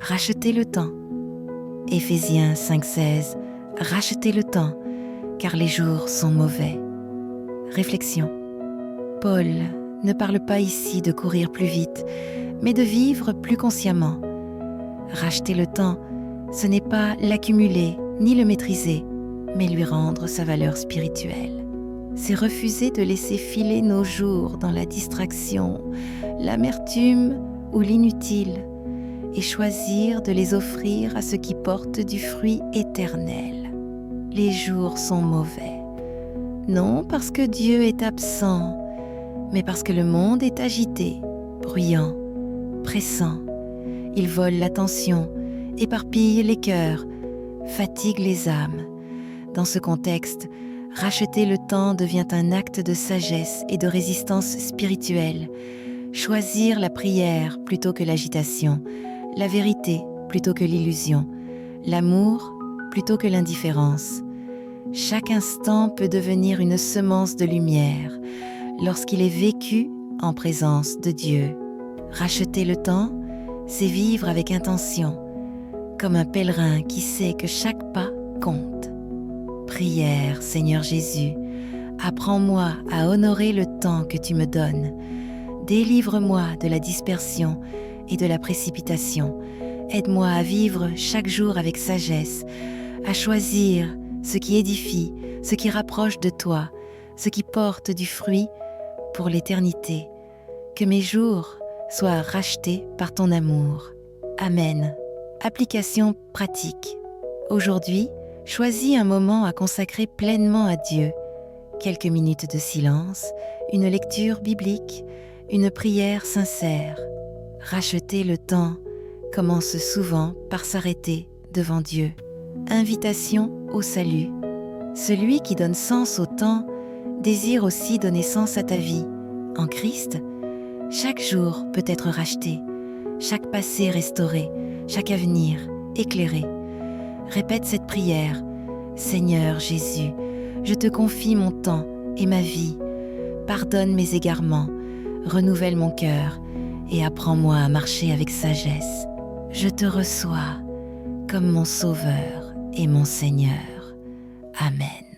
rachetez le temps. Éphésiens 5,16, rachetez le temps, car les jours sont mauvais. Réflexion. Paul ne parle pas ici de courir plus vite, mais de vivre plus consciemment. Racheter le temps, ce n'est pas l'accumuler ni le maîtriser, mais lui rendre sa valeur spirituelle. C'est refuser de laisser filer nos jours dans la distraction, l'amertume ou l'inutile, et choisir de les offrir à ce qui porte du fruit éternel. Les jours sont mauvais, non parce que Dieu est absent, mais parce que le monde est agité, bruyant, pressant. Il vole l'attention, éparpille les cœurs, fatigue les âmes. Dans ce contexte, racheter le temps devient un acte de sagesse et de résistance spirituelle. Choisir la prière plutôt que l'agitation, la vérité plutôt que l'illusion, l'amour plutôt que l'indifférence. Chaque instant peut devenir une semence de lumière lorsqu'il est vécu en présence de Dieu. Racheter le temps, c'est vivre avec intention, comme un pèlerin qui sait que chaque pas compte. Prière, Seigneur Jésus, apprends-moi à honorer le temps que tu me donnes. Délivre-moi de la dispersion et de la précipitation. Aide-moi à vivre chaque jour avec sagesse, à choisir ce qui édifie, ce qui rapproche de toi, ce qui porte du fruit pour l'éternité. Que mes jours soient rachetés par ton amour. Amen. Application pratique. Aujourd'hui, choisis un moment à consacrer pleinement à Dieu. Quelques minutes de silence, une lecture biblique, une prière sincère. Racheter le temps commence souvent par s'arrêter devant Dieu. Invitation au salut. Celui qui donne sens au temps désire aussi donner sens à ta vie. En Christ, chaque jour peut être racheté, chaque passé restauré, chaque avenir éclairé. Répète cette prière. Seigneur Jésus, je te confie mon temps et ma vie. Pardonne mes égarements, renouvelle mon cœur et apprends-moi à marcher avec sagesse. Je te reçois comme mon Sauveur et mon Seigneur. Amen.